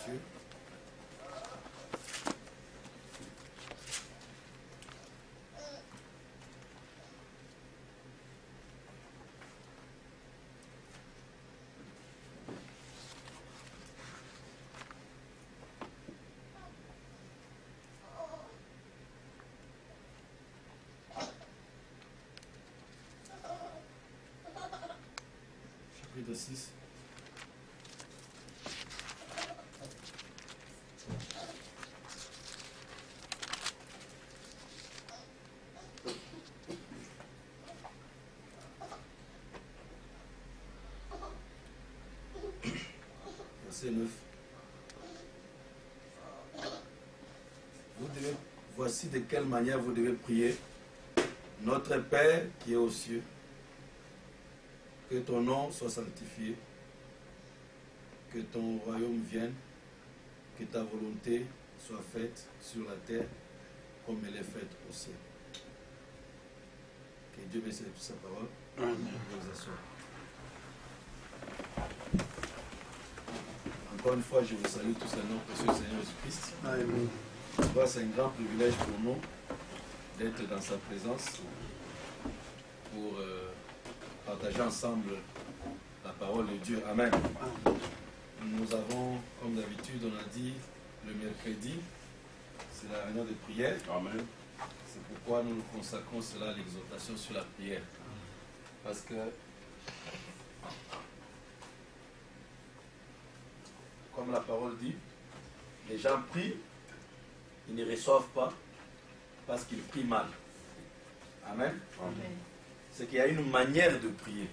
Dieu. Chapitre 6. Verset 9. Voici de quelle manière vous devez prier. Notre Père qui est aux cieux, que ton nom soit sanctifié, que ton royaume vienne, que ta volonté soit faite sur la terre comme elle est faite au ciel. Que Dieu bénisse sa parole. Amen. Vous asseoir. Encore une fois, je vous salue tous au nom précieux du Seigneur Jésus-Christ. Amen. C'est un grand privilège pour nous d'être dans sa présence pour partager ensemble la parole de Dieu. Amen. Nous avons, comme d'habitude, on a dit, le mercredi, c'est la réunion de prière. Amen. C'est pourquoi nous nous consacrons cela à l'exhortation sur la prière. Parce que, comme la parole dit, les gens prient, ils ne reçoivent pas parce qu'ils prient mal. Amen. Amen. C'est qu'il y a une manière de prier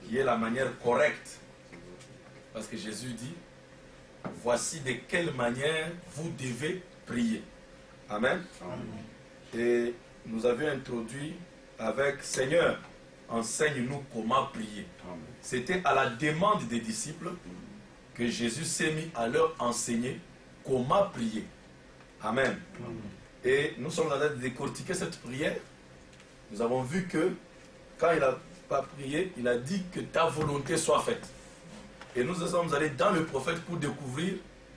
qui est la manière correcte. Parce que Jésus dit, voici de quelle manière vous devez prier. Amen. Amen. Et nous avions introduit avec Seigneur, enseigne-nous comment prier. C'était à la demande des disciples que Jésus s'est mis à leur enseigner comment prier. Amen. Amen. Et nous sommes en train de décortiquer cette prière. Nous avons vu que quand il n'a pas prié, il a dit que ta volonté soit faite. Et nous sommes allés dans le prophète pour découvrir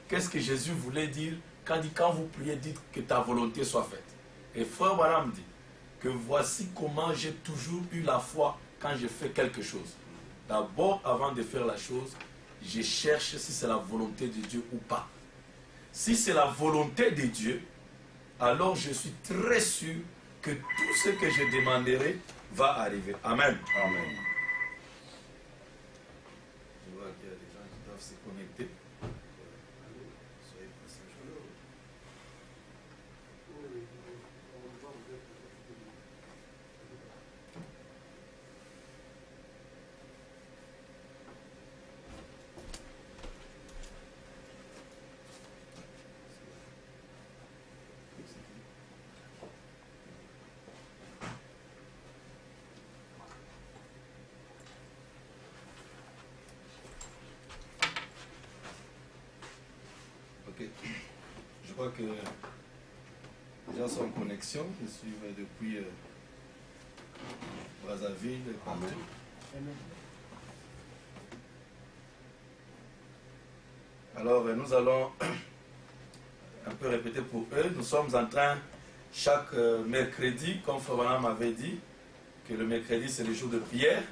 qu'est-ce que Jésus voulait dire quand il dit quand vous priez, dites que ta volonté soit faite. Et frère Branham dit que voici comment j'ai toujours eu la foi quand je fais quelque chose. D'abord, avant de faire la chose, je cherche si c'est la volonté de Dieu ou pas. Si c'est la volonté de Dieu, alors je suis très sûr que tout ce que je demanderai va arriver. Amen. Amen. Je vois qu'il y a des gens qui doivent se connecter. Soyez patients. Ok. Je crois que les gens sont en connexion. Ils suivent depuis Brazzaville. Amen. Alors, nous allons un peu répéter pour eux. Nous sommes en train, chaque mercredi, comme Frère m'avait dit, que le mercredi c'est le jour de prière,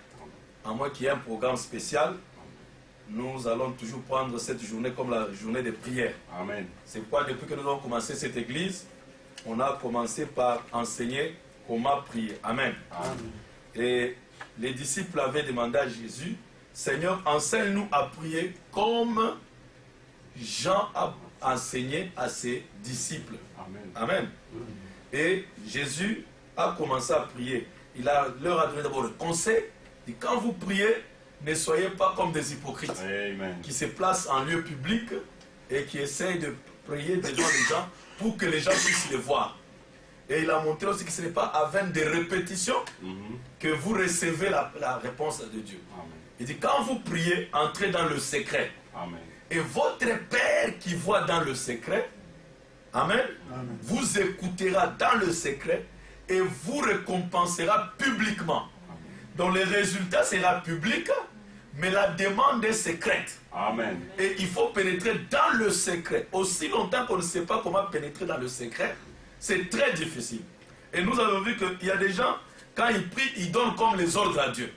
à moins qu'il y ait un programme spécial. Nous allons toujours prendre cette journée comme la journée de prière. Amen. C'est pourquoi depuis que nous avons commencé cette église, on a commencé par enseigner comment prier. Amen. Amen. Et les disciples avaient demandé à Jésus, Seigneur, enseigne-nous à prier comme Jean a enseigné à ses disciples. Amen. Amen. Et Jésus a commencé à prier. Leur a donné d'abord le conseil, et quand vous priez, ne soyez pas comme des hypocrites. Amen. Qui se placent en lieu public et qui essayent de prier devant les gens pour que les gens puissent les voir. Et il a montré aussi que ce n'est pas avec des répétitions que vous recevez la réponse de Dieu. Amen. Il dit, quand vous priez, entrez dans le secret. Amen. Et votre Père qui voit dans le secret, Amen, Amen, vous écoutera dans le secret et vous récompensera publiquement. Amen. Donc le résultat sera public, Mais la demande est secrète. Amen. Et il faut pénétrer dans le secret. Aussi longtemps qu'on ne sait pas comment pénétrer dans le secret, c'est très difficile. Et nous avons vu qu'il y a des gens, quand ils prient, ils donnent comme les ordres à Dieu.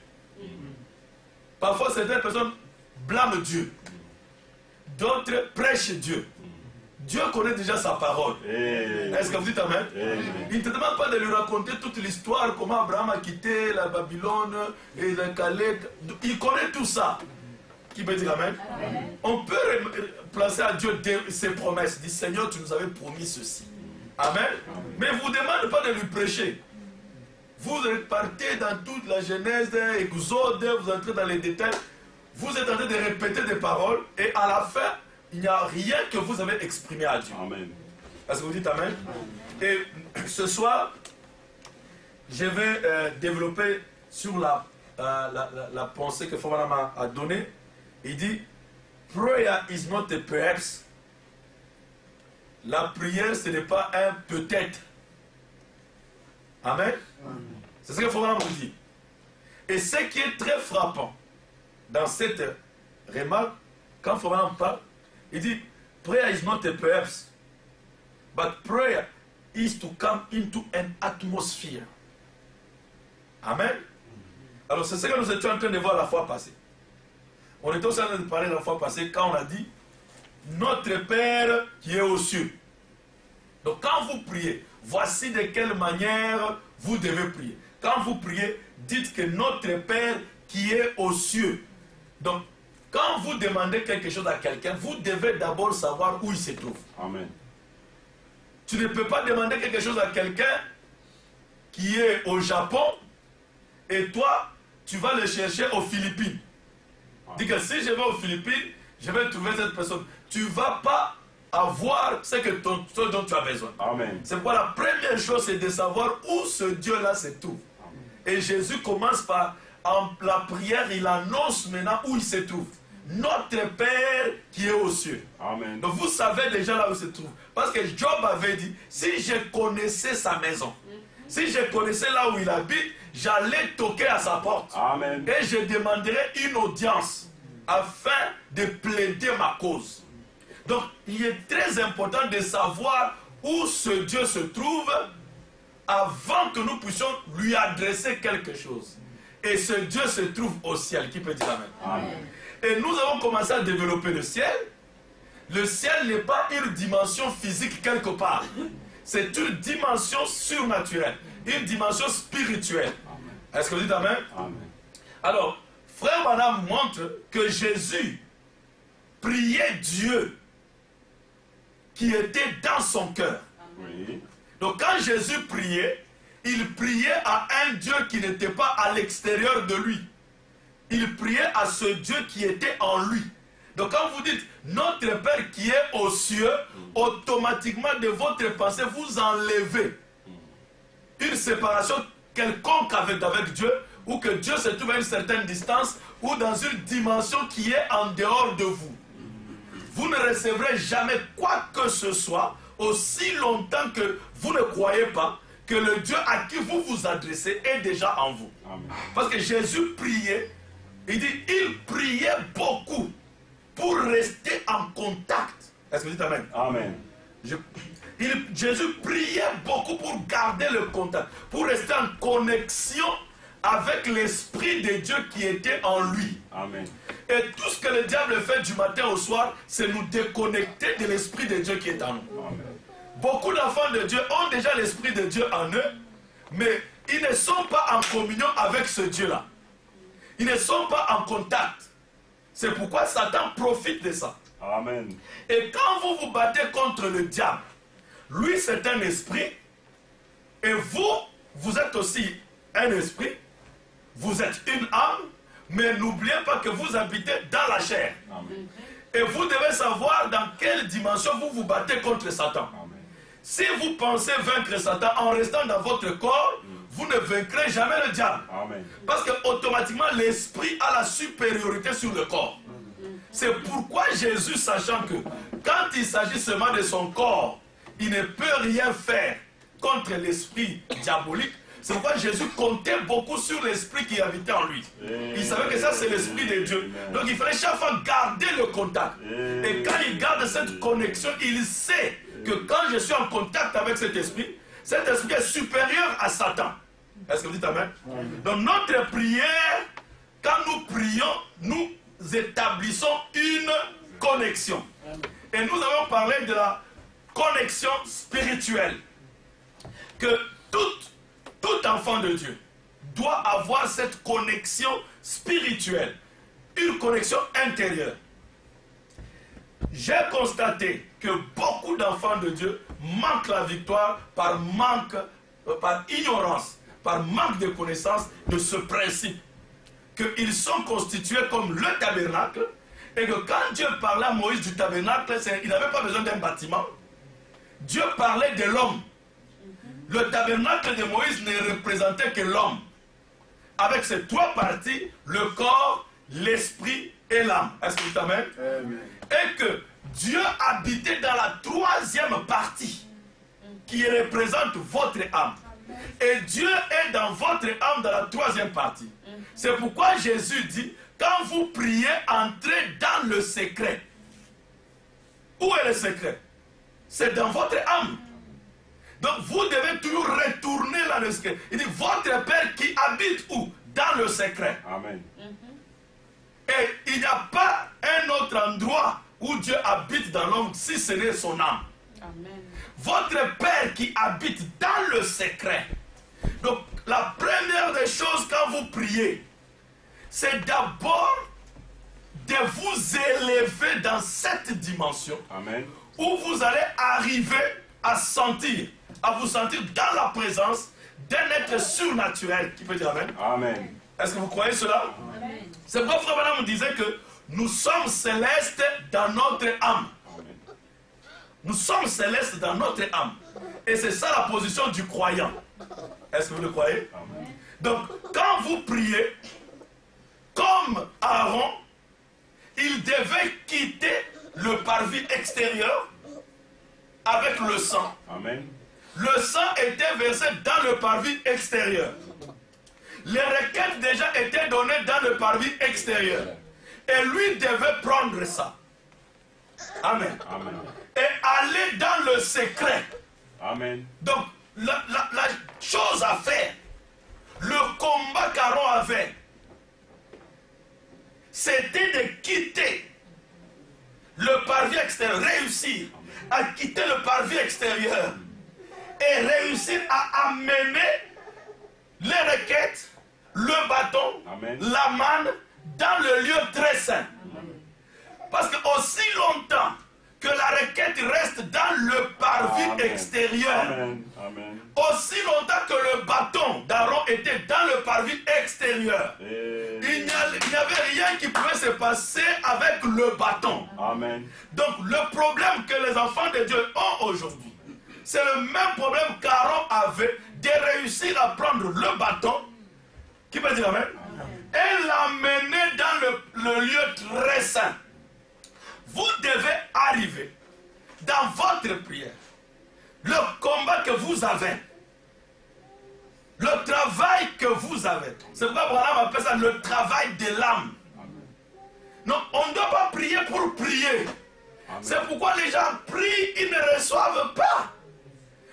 Parfois, certaines personnes blâment Dieu. D'autres prêchent Dieu. Dieu connaît déjà sa parole. Est-ce que vous dites Amen? Il ne te demande pas de lui raconter toute l'histoire, comment Abraham a quitté la Babylone et le Calais. Il connaît tout ça. Qui peut dire Amen? On peut placer à Dieu ses promesses. Il dit Seigneur, tu nous avais promis ceci. Amen. Mais vous ne demandez pas de lui prêcher. Vous partez dans toute la Genèse, Exode, vous entrez dans les détails. Vous êtes en train de répéter des paroles et à la fin, il n'y a rien que vous avez exprimé à Dieu. Amen. Est-ce que vous dites Amen? Et ce soir, je vais développer sur la pensée que Fabana a donnée. Il dit, prayer is not a perhaps. La prière, ce n'est pas un peut-être. Amen. C'est ce que Fabana nous dit. Et ce qui est très frappant dans cette remarque, quand Fabana parle, il dit, prayer is not a perhaps, but prayer is to come into an atmosphere. Amen. Alors c'est ce que nous étions en train de voir la fois passée. On était aussi en train de parler la fois passée quand on a dit, notre Père qui est aux cieux. Donc quand vous priez, voici de quelle manière vous devez prier. Quand vous priez, dites que notre Père qui est aux cieux. Donc, quand vous demandez quelque chose à quelqu'un, vous devez d'abord savoir où il se trouve. Amen. Tu ne peux pas demander quelque chose à quelqu'un qui est au Japon et toi, tu vas le chercher aux Philippines. Dis que si je vais aux Philippines, je vais trouver cette personne. Tu ne vas pas avoir ce dont tu as besoin. Amen. C'est pourquoi la première chose, c'est de savoir où ce Dieu-là se trouve. Amen. Et Jésus commence par, en la prière, il annonce maintenant où il se trouve. Notre Père qui est aux cieux. Amen. Donc vous savez déjà là où il se trouve. Parce que Job avait dit, si je connaissais sa maison, si je connaissais là où il habite, j'allais toquer à sa porte. Amen. Et je demanderais une audience afin de plaider ma cause. Donc il est très important de savoir où ce Dieu se trouve avant que nous puissions lui adresser quelque chose. Et ce Dieu se trouve au ciel. Qui peut dire Amen? Amen. Et nous avons commencé à développer le ciel. Le ciel n'est pas une dimension physique quelque part. C'est une dimension surnaturelle, une dimension spirituelle. Est-ce que vous dites Amen? Amen. Alors, frère Branham montre que Jésus priait Dieu qui était dans son cœur. Oui. Donc quand Jésus priait, il priait à un Dieu qui n'était pas à l'extérieur de lui. Il priait à ce Dieu qui était en lui. Donc quand vous dites notre Père qui est aux cieux, automatiquement de votre pensée vous enlevez une séparation quelconque avec Dieu, ou que Dieu se trouve à une certaine distance ou dans une dimension qui est en dehors de vous. Vous ne recevrez jamais quoi que ce soit aussi longtemps que vous ne croyez pas que le Dieu à qui vous vous adressez est déjà en vous. Amen. Parce que Jésus priait, il dit, il priait beaucoup pour rester en contact. Est-ce que vous dites Amen? Amen. Jésus priait beaucoup pour garder le contact, pour rester en connexion avec l'Esprit de Dieu qui était en lui. Amen. Et tout ce que le diable fait du matin au soir, c'est nous déconnecter de l'Esprit de Dieu qui est en nous. Amen. Beaucoup d'enfants de Dieu ont déjà l'Esprit de Dieu en eux, mais ils ne sont pas en communion avec ce Dieu-là. Ils ne sont pas en contact. C'est pourquoi Satan profite de ça. Amen. Et quand vous vous battez contre le diable, lui c'est un esprit, et vous êtes aussi un esprit, vous êtes une âme, mais n'oubliez pas que vous habitez dans la chair. Amen. Et vous devez savoir dans quelle dimension vous vous battez contre Satan. Amen. Si vous pensez vaincre Satan en restant dans votre corps, vous ne vaincrez jamais le diable. Amen. Parce que automatiquement l'esprit a la supériorité sur le corps. C'est pourquoi Jésus, sachant que quand il s'agit seulement de son corps, il ne peut rien faire contre l'esprit diabolique. C'est pourquoi Jésus comptait beaucoup sur l'esprit qui habitait en lui. Il savait que ça c'est l'esprit de Dieu. Donc il fallait chaque fois garder le contact. Et quand il garde cette connexion, il sait que quand je suis en contact avec cet esprit est supérieur à Satan. Est-ce que vous dites amen? Donc notre prière, quand nous prions, nous établissons une connexion. Et nous avons parlé de la connexion spirituelle. Que tout enfant de Dieu doit avoir cette connexion spirituelle, une connexion intérieure. J'ai constaté que beaucoup d'enfants de Dieu manquent la victoire par ignorance, par manque de connaissance de ce principe, qu'ils sont constitués comme le tabernacle, et que quand Dieu parlait à Moïse du tabernacle, il n'avait pas besoin d'un bâtiment. Dieu parlait de l'homme. Le tabernacle de Moïse ne représentait que l'homme, avec ses trois parties, le corps, l'esprit et l'âme. Est-ce que vous amen? Et que Dieu habitait dans la troisième partie, qui représente votre âme. Et Dieu est dans votre âme dans la troisième partie. C'est pourquoi Jésus dit, quand vous priez, entrez dans le secret. Où est le secret? C'est dans votre âme. Donc vous devez toujours retourner dans le secret. Il dit, votre Père qui habite où? Dans le secret. Amen. Et il n'y a pas un autre endroit où Dieu habite dans l'homme si ce n'est son âme. Amen. Votre Père qui habite dans le secret. Donc la première des choses quand vous priez, c'est d'abord de vous élever dans cette dimension. Amen. Où vous allez arriver à vous sentir dans la présence d'un être surnaturel. Qui peut dire amen? Amen. Est-ce que vous croyez cela? Amen. C'est pourquoi Frère Branham me disait que nous sommes célestes dans notre âme. Amen. Nous sommes célestes dans notre âme. Et c'est ça la position du croyant. Est-ce que vous le croyez? Amen. Donc, quand vous priez, comme Aaron, il devait quitter le parvis extérieur avec le sang. Amen. Le sang était versé dans le parvis extérieur. Les requêtes déjà étaient données dans le parvis extérieur. Et lui devait prendre ça. Amen. Amen. Et aller dans le secret. Amen. Donc, la chose à faire, le combat qu'Aaron avait, c'était de quitter le parvis extérieur, réussir à quitter le parvis extérieur et réussir à amener les requêtes, le bâton, Amen. la manne dans le lieu très saint. Parce que aussi longtemps que la requête reste dans le parvis Amen. extérieur, Amen. Amen. aussi longtemps que le bâton d'Aaron était dans le parvis extérieur, il n'y avait rien qui pouvait se passer avec le bâton. Amen. Donc le problème que les enfants de Dieu ont aujourd'hui, c'est le même problème qu'Aaron avait de réussir à prendre le bâton, qui peut dire amen, et l'amener dans le lieu très saint. Vous devez arriver dans votre prière, le combat que vous avez, le travail que vous avez. C'est pourquoi Branham appelle ça le travail de l'âme. Non, on ne doit pas prier pour prier. C'est pourquoi les gens prient, ils ne reçoivent pas.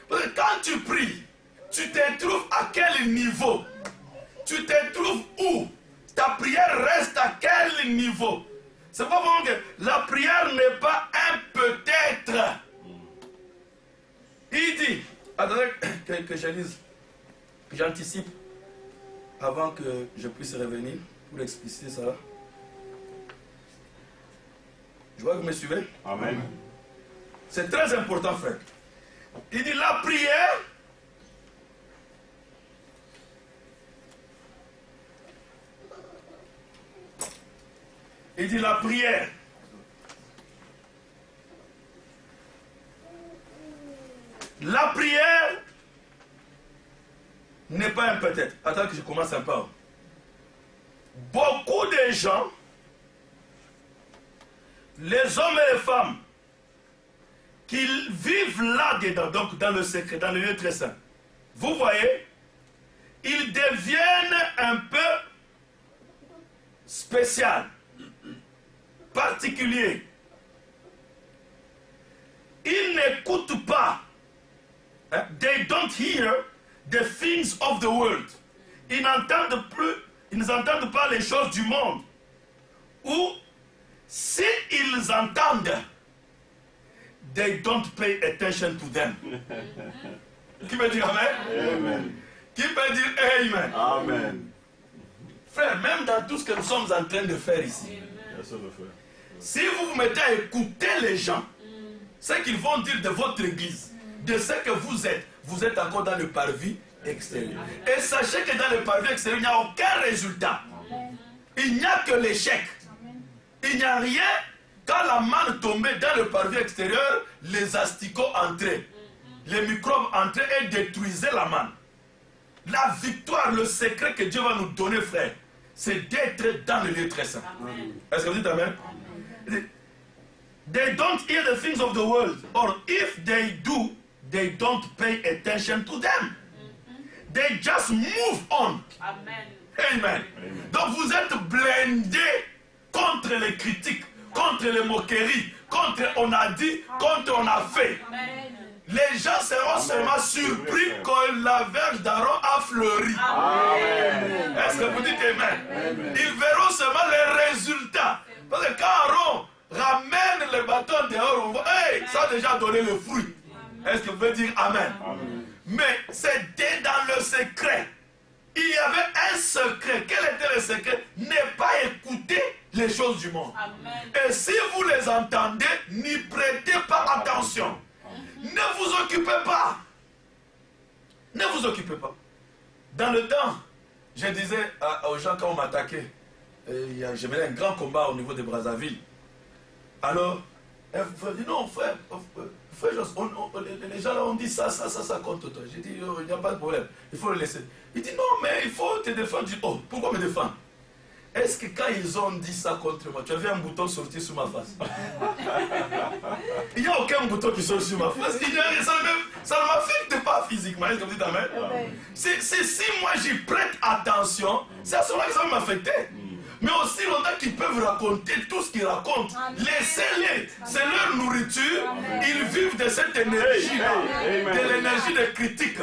Parce que quand tu pries, tu te trouves à quel niveau? Tu te trouves où? Ta prière reste à quel niveau? C'est pas vraiment que la prière n'est pas un peut-être. Il dit, attendez que je lise, que j'anticipe, avant que je puisse revenir pour expliciter ça. Je vois que vous me suivez. Amen. C'est très important, frère. Il dit la prière, il dit la prière, la prière n'est pas un peut-être. Attends que je commence un peu. Beaucoup de gens, les hommes et les femmes, qui vivent là-dedans, donc dans le secret, dans le lieu très saint, vous voyez, ils deviennent un peu spécial, particulier. Ils n'écoutent pas. They don't hear the things of the world. Ils n'entendent pas les choses du monde. Ou s'ils entendent, they don't pay attention to them. Qui peut dire amen? Amen. Qui peut dire amen? Amen. Frère, même dans tout ce que nous sommes en train de faire ici, si vous vous mettez à écouter les gens, ce qu'ils vont dire de votre église, de ce que vous êtes encore dans le parvis extérieur. Et sachez que dans le parvis extérieur, il n'y a aucun résultat. Il n'y a que l'échec. Il n'y a rien. Quand la manne tombait dans le parvis extérieur, les asticots entraient. Les microbes entraient et détruisaient la manne. La victoire, le secret que Dieu va nous donner, frère, c'est d'être dans le lieu très saint. Est-ce que vous dites amen? They don't hear the things of the world. Or if they do, they don't pay attention to them. They just move on. Amen. Amen. Donc vous êtes blindés contre les critiques, contre les moqueries, contre on a dit, contre on a fait. Amen. Les gens seront seulement surpris que la verge d'Aaron a fleuri. Est-ce que vous dites amen? Ils verront seulement les résultats. Parce que quand Aaron ramène le bâton dehors, on voit, hey, ça a déjà donné le fruit. Est-ce que vous pouvez dire amen? Mais c'était dans le secret. Il y avait un secret. Quel était le secret? Ne pas écouter les choses du monde. Amen. Et si vous les entendez, n'y prêtez pas attention. Ne vous occupez pas. Ne vous occupez pas. Dans le temps, je disais aux gens quand on m'attaquait, je menais un grand combat au niveau de Brazzaville. Alors, frère dit non, frère, les gens là ont dit ça contre toi. J'ai dit, il n'y a pas de problème, il faut le laisser. Il dit non, mais il faut te défendre. Je dis, oh, pourquoi me défendre? Est-ce que quand ils ont dit ça contre moi, tu as vu un bouton sortir sur ma face? Il n'y a aucun bouton qui sort sur ma face. Ça ne m'affecte pas physiquement. Est-ce que vous dites amen? Si moi j'y prête attention, c'est à ce moment que ça va m'affecter. Mais aussi longtemps qu'ils peuvent raconter tout ce qu'ils racontent, laissez-les. C'est leur nourriture. Ils vivent de cette énergie-là, de l'énergie de critique.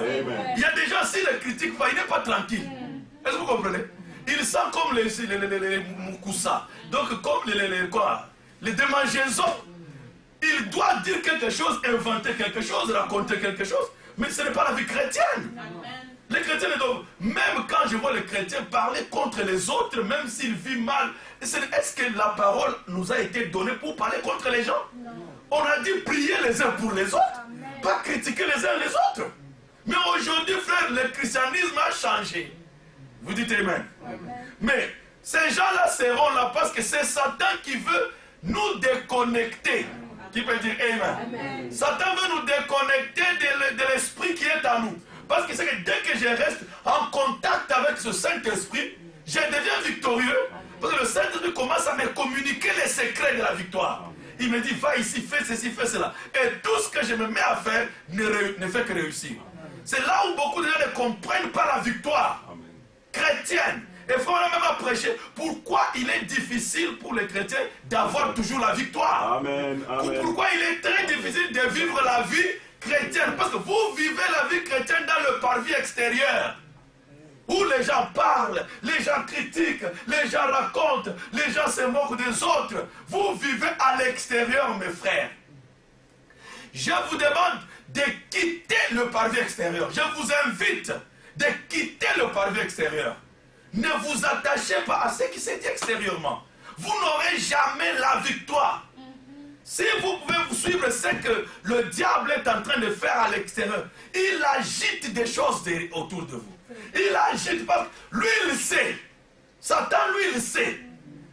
Il y a des gens, si les critiquent pas, il n'est pas tranquille. Est-ce que vous comprenez? Il sent comme les moukoussa. Donc comme les démangeaisons. Il doit dire quelque chose, inventer quelque chose, raconter quelque chose. Mais ce n'est pas la vie chrétienne. Les chrétiens ne doivent, même quand je vois les chrétiens parler contre les autres, même s'ils vivent mal, est-ce que la parole nous a été donnée pour parler contre les gens? Non. On a dit prier les uns pour les autres, pas critiquer les uns les autres. Mais aujourd'hui, frère, le christianisme a changé. Vous dites amen. Mais ces gens-là seront là parce que c'est Satan qui veut nous déconnecter. Qui peut dire amen? Satan veut nous déconnecter de l'esprit qui est en nous. Parce que c'est que dès que je reste en contact avec ce Saint-Esprit, je deviens victorieux. Parce que le Saint-Esprit commence à me communiquer les secrets de la victoire. Il me dit, va ici, fais ceci, fais cela. Et tout ce que je me mets à faire ne fait que réussir. C'est là où beaucoup de gens ne comprennent pas la victoire chrétienne. Et il faut même à prêcher pourquoi il est difficile pour les chrétiens d'avoir toujours la victoire. Amen. Amen. Pourquoi il est très difficile de vivre la vie chrétienne. Parce que vous vivez la vie chrétienne dans le parvis extérieur. Où les gens parlent, les gens critiquent, les gens racontent, les gens se moquent des autres. Vous vivez à l'extérieur, mes frères. Je vous demande de quitter le parvis extérieur. Je vous invite de quitter le parvis extérieur. Ne vous attachez pas à ce qui se dit extérieurement. Vous n'aurez jamais la victoire. Si vous pouvez vous suivre ce que le diable est en train de faire à l'extérieur, il agite des choses autour de vous. Il agite parce que lui, il sait. Satan, lui, il sait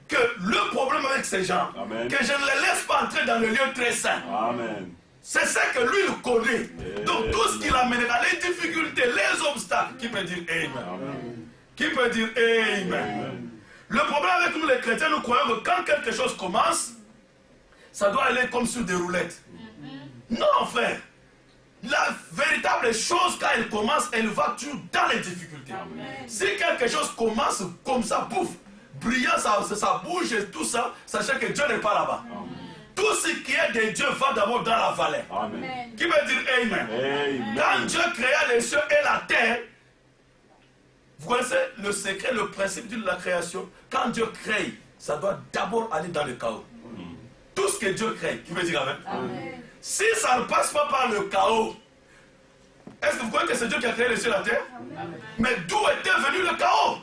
que le problème avec ces gens, Amen. que je ne les laisse pas entrer dans le lieu très saint. Amen. C'est ce que lui, il connaît. Donc tout ce qu'il amènera, les difficultés, les obstacles, qui peut dire Amen. Amen. Qui peut dire Amen. Amen. Le problème avec nous les chrétiens, nous croyons que quand quelque chose commence, ça doit aller comme sur des roulettes. Non, frère. la véritable chose, quand elle commence, elle va toujours dans les difficultés. Amen. Si quelque chose commence comme ça, pouf, brillant, ça bouge et tout ça, sachez que Dieu n'est pas là-bas. Tout ce qui est de Dieu va d'abord dans la vallée. Amen. Qui veut dire Amen. Amen. Quand Dieu créa les cieux et la terre, vous connaissez le secret, le principe de la création. Quand Dieu crée, ça doit d'abord aller dans le chaos. Tout ce que Dieu crée, qui veut dire Amen. Amen. Si ça ne passe pas par le chaos, est-ce que vous croyez que c'est Dieu qui a créé les cieux et la terre? Amen. Mais d'où était venu le chaos?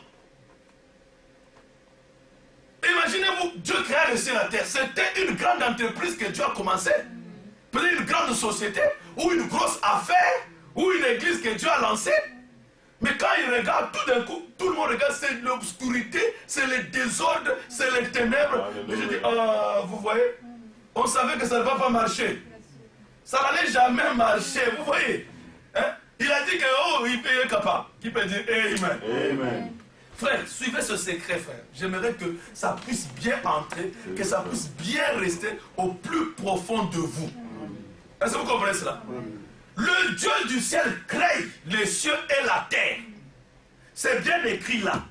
Imaginez-vous, Dieu créa les cieux et la terre. C'était une grande entreprise que Dieu a commencé. Peut-être une grande société, ou une grosse affaire, ou une église que Dieu a lancée. Mais quand il regarde, tout d'un coup, tout le monde regarde, c'est l'obscurité, c'est le désordre, c'est les ténèbres. Et je dis, vous voyez, on savait que ça ne va pas marcher. Ça n'allait jamais marcher, vous voyez. Hein? Il a dit que, oh, il est capable. Qui peut dire Amen. Amen. Frère, suivez ce secret, frère. J'aimerais que ça puisse bien entrer, que ça puisse bien rester au plus profond de vous. Est-ce que vous comprenez cela? Le Dieu du ciel crée les cieux et la terre. C'est bien écrit là.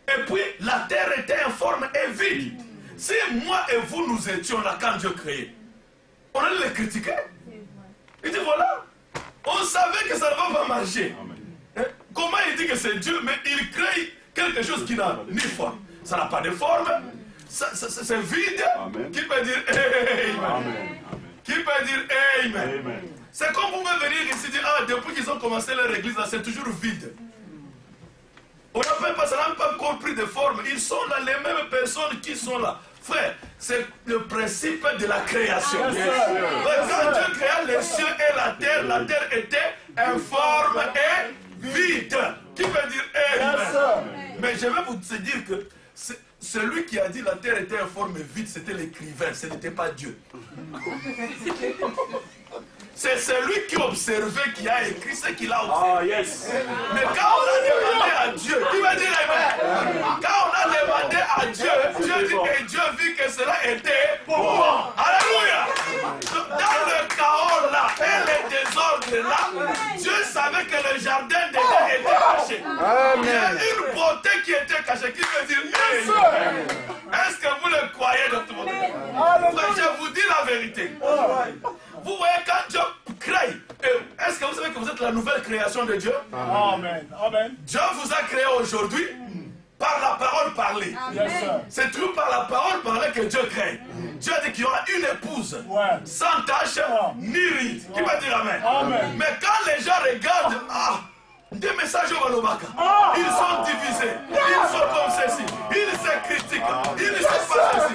Et puis, la terre était informe et vide. Si moi et vous, nous étions là quand Dieu créait, on allait les critiquer. Il dit voilà, on savait que ça ne va pas marcher. Comment il dit que c'est Dieu, mais il crée quelque chose qui n'a ni forme. Ça n'a pas de forme. C'est vide. Amen. Qui peut dire Amen. Amen. Qui peut dire Amen. Amen. C'est comme vous pouvez venir ici et dire, ah, depuis qu'ils ont commencé leur église, c'est toujours vide. On n'a même pas, ça n'a même pas encore pris de forme. Ils sont là, les mêmes personnes qui sont là. Frère, c'est le principe de la création. Quand Dieu créa les cieux et la terre était informe et vide. Qui veut dire Amen. Mais je vais vous dire que celui qui a dit la terre était informe et vide, c'était l'écrivain, ce n'était pas Dieu. C'est celui qui observait, qui a écrit ce qu'il a observé. Oh, yes. Mais quand on a demandé à Dieu, qui va dire Amen? Quand on a demandé à Dieu, Dieu dit et Dieu vit que cela était bon. Alléluia. Dans le chaos là et les désordres là, Dieu savait que le jardin d'Éden était caché. Il y a une beauté qui était cachée, qui veut dire Amen. Est-ce que vous le croyez de tout le monde? Je vous dis la vérité. Vous voyez, quand Dieu crée, est-ce que vous savez que vous êtes la nouvelle création de Dieu? Amen. Amen. Dieu vous a créé aujourd'hui par la parole parlée. C'est toujours par la parole parlée que Dieu crée. Dieu a dit qu'il y aura une épouse sans tache ni ride. Qui va dire Amen? Amen. Mais quand les gens regardent, des messages au Malobaka, ils sont divisés, ils sont comme ceci, ils se critiquent, ils ne savent pas ceci.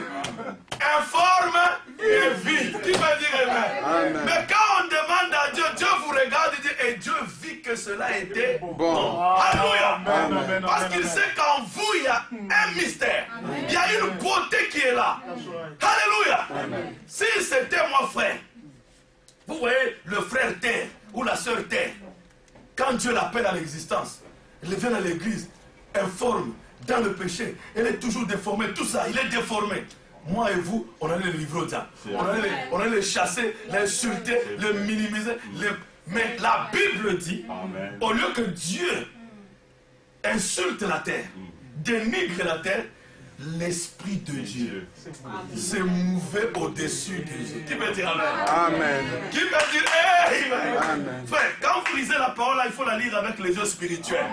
Informe et vide. Qui va dire Amen? Amen. Mais quand on demande à Dieu, Dieu vous regarde et dit, et Dieu vit que cela était bon. Alléluia. Parce qu'il sait qu'en vous, il y a un mystère. Amen. Il y a une beauté qui est là. Alléluia. Amen. Si c'était mon frère, vous voyez le frère terre ou la sœur terre, quand Dieu l'appelle à l'existence, il vient à l'église, informe, dans le péché, elle est toujours déformée, tout ça, il est déformé. Moi et vous, on allait le livrer au diable. On allait le chasser, l'insulter, le minimiser. Mais la Bible dit, Amen, au lieu que Dieu insulte la terre, dénigre la terre, l'Esprit de Dieu se mouvait au-dessus de Dieu. Qui peut dire Amen? Amen. Qui peut dire Amen? Amen. Frère, quand vous lisez la parole, là, il faut la lire avec les yeux spirituels.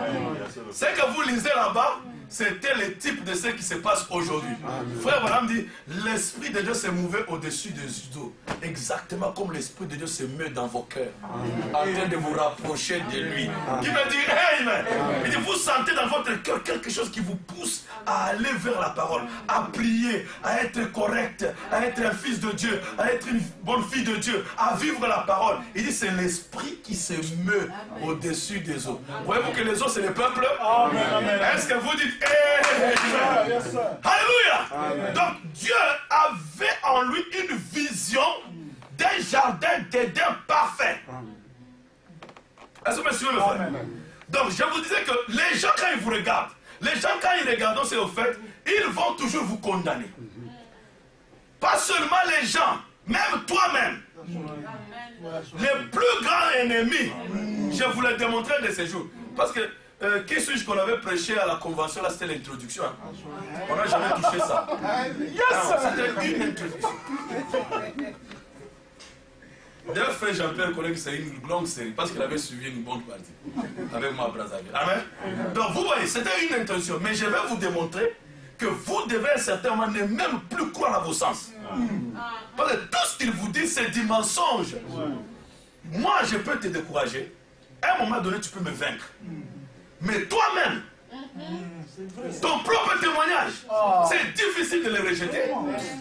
Ce que vous lisez là-bas, c'était le type de ce qui se passe aujourd'hui. Frère Branham dit, l'Esprit de Dieu s'est mouvé au-dessus des eaux. Exactement comme l'Esprit de Dieu se meut dans vos cœurs. En train de vous rapprocher de lui. Qui veut dire Amen. Il dit, vous sentez dans votre cœur quelque chose qui vous pousse à aller vers la parole, à prier, à être correct, à être un fils de Dieu, à être une bonne fille de Dieu, à vivre la parole. Il dit, c'est l'Esprit qui se meut au-dessus des eaux. Voyez-vous que les eaux, c'est le peuple? Est-ce que vous dites Amen? Alléluia. Donc Dieu avait en lui une vision d'un jardin d'Éden parfait. Est-ce que vous me suivez, le frère? Donc je vous disais que les gens, quand ils vous regardent, les gens, quand ils regardent, c'est au fait, ils vont toujours vous condamner. Pas seulement les gens, même toi-même, le plus grand ennemi, je vous l'ai démontré de ces jours. Parce que, qui suis-je qu'on avait prêché à la convention, là c'était l'introduction. Hein. On n'a jamais touché ça. C'était une introduction. D'ailleurs, frère Jean-Pierre connaît que c'est une longue série parce qu'il avait suivi une bonne partie avec moi à Brazzaville. Amen. Donc vous voyez, c'était une intention. Mais je vais vous démontrer que vous devez à un certain moment ne même plus croire à vos sens. Parce que tout ce qu'il vous dit, c'est du mensonge. Moi, je peux te décourager. À un moment donné, tu peux me vaincre. Mais toi-même, ton propre témoignage, c'est difficile de le rejeter.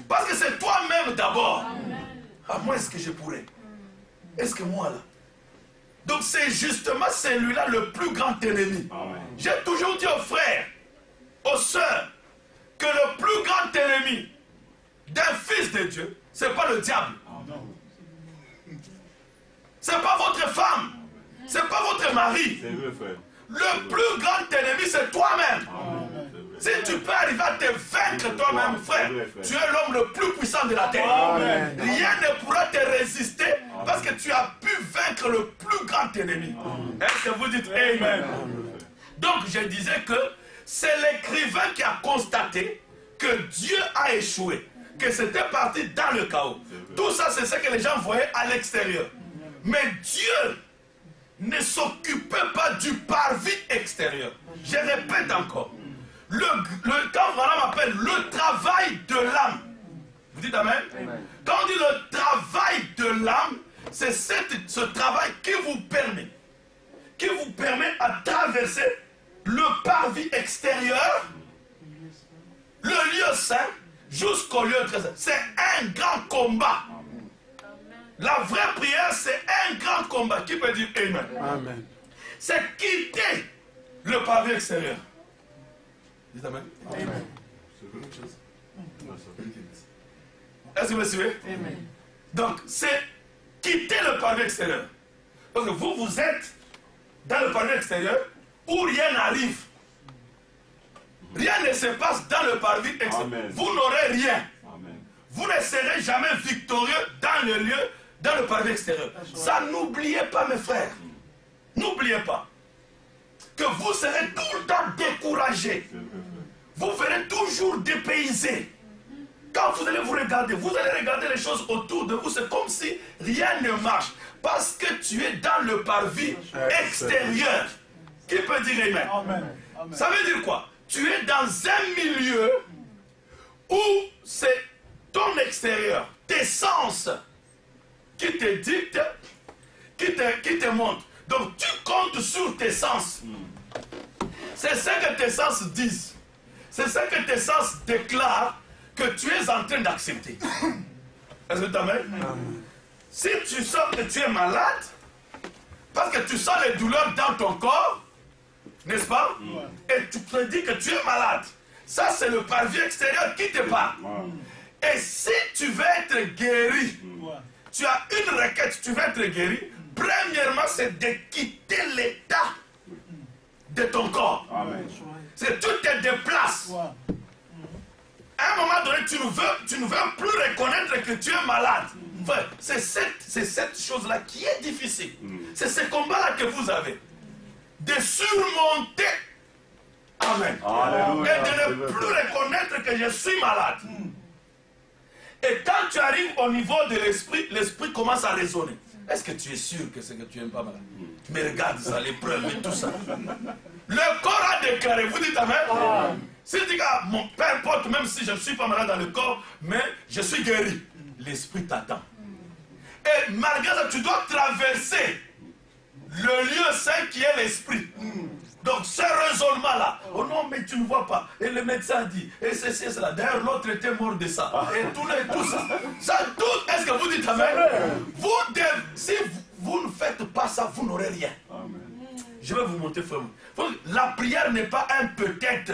Parce que c'est toi-même d'abord. À moi, est-ce que je pourrais? Est-ce que moi là? Donc c'est justement celui-là le plus grand ennemi. J'ai toujours dit aux frères, aux sœurs, que le plus grand ennemi d'un fils de Dieu, c'est pas le diable. C'est pas votre femme. C'est pas votre mari. Le plus grand ennemi, c'est toi-même. Si tu peux arriver à te vaincre toi-même, frère, tu es l'homme le plus puissant de la terre. Rien ne pourra te résister parce que tu as pu vaincre le plus grand ennemi. Est-ce que vous dites Amen? Donc je disais que c'est l'écrivain qui a constaté que Dieu a échoué, que c'était parti dans le chaos. Tout ça, c'est ce que les gens voyaient à l'extérieur. Mais Dieu ne s'occupait pas du parvis extérieur. Je répète encore. Quand Branham appelle le travail de l'âme, vous dites Amen? Quand on dit le travail de l'âme, c'est ce travail qui vous permet à traverser le parvis extérieur, le lieu saint, jusqu'au lieu très saint. C'est un grand combat. La vraie prière, c'est un grand combat. Qui peut dire Amen? Amen. C'est quitter le parvis extérieur. Dites Amen. Amen. Est-ce que vous me suivez? Amen. Donc, c'est quitter le parvis extérieur. Parce que vous êtes dans le parvis extérieur où rien n'arrive. Rien ne se passe dans le parvis extérieur. Amen. Vous n'aurez rien. Amen. Vous ne serez jamais victorieux dans le lieu, dans le parvis extérieur. Ça, n'oubliez pas, mes frères. N'oubliez pas que vous serez tout le temps découragé. Vous verrez toujours dépaysé. Quand vous allez vous regarder, vous allez regarder les choses autour de vous, c'est comme si rien ne marche. Parce que tu es dans le parvis extérieur. Qui peut dire Amen? Amen. Ça veut dire quoi? Tu es dans un milieu où c'est ton extérieur, tes sens qui te dictent, qui te montrent. Donc tu comptes sur tes sens. C'est ce que tes sens disent. C'est ce que tes sens déclarent que tu es en train d'accepter. Est-ce que tu t'amènes? Si tu sens que tu es malade, parce que tu sens les douleurs dans ton corps, n'est-ce pas? Et tu te dis que tu es malade. Ça, c'est le parvis extérieur qui te parle. Et si tu veux être guéri, tu as une requête, tu veux être guéri, premièrement, c'est de quitter l'état de ton corps. C'est tout te déplace. À un moment donné, tu ne veux plus reconnaître que tu es malade. Enfin, c'est cette chose-là qui est difficile. C'est ce combat-là que vous avez. De surmonter. Amen. Alléluia. Et de ne plus reconnaître que je suis malade. Et quand tu arrives au niveau de l'esprit, l'esprit commence à raisonner. Est-ce que tu es sûr que c'est que tu n'es pas malade? Mais regarde ça, les preuves et tout ça. Le corps a déclaré, vous dites Amen? Si tu dis, peu importe, même si je ne suis pas malade dans le corps, mais je suis guéri. L'esprit t'attend. Et malgré ça, tu dois traverser le lieu saint qui est l'esprit. Donc ce raisonnement-là, oh non, mais tu ne vois pas. Et le médecin dit, et ceci et cela. D'ailleurs, l'autre était mort de ça. Et tout ça. Ça tout, est-ce que vous dites Amen? Si vous ne faites pas ça, vous n'aurez rien. Amen. Je vais vous montrer, frère. La prière n'est pas un peut-être.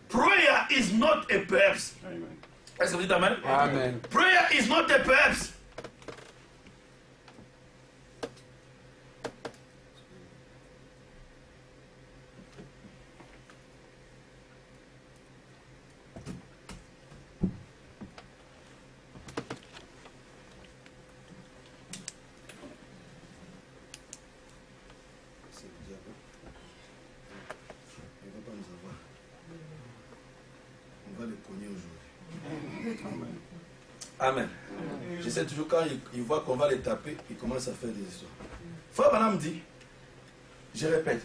Prayer is not a perhaps. Est-ce que vous dites Amen? Amen. Prayer is not a perhaps. cogner aujourd'hui. Amen. Je sais toujours quand ils voient qu'on va les taper, ils commencent à faire des histoires. Frère Branham dit, je répète,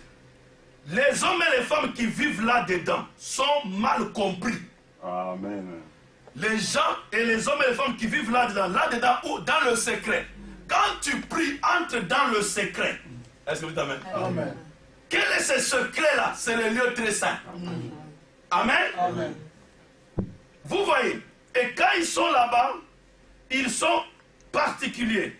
les hommes et les femmes qui vivent là-dedans sont mal compris. Amen. Les gens et les hommes et les femmes qui vivent là-dedans ou dans le secret. Quand tu pries, entre dans le secret. Est-ce que vous dites amen? Amen. Quel est ce secret-là? C'est le lieu très saint. Amen. Amen. Vous voyez, et quand ils sont là-bas, ils sont particuliers.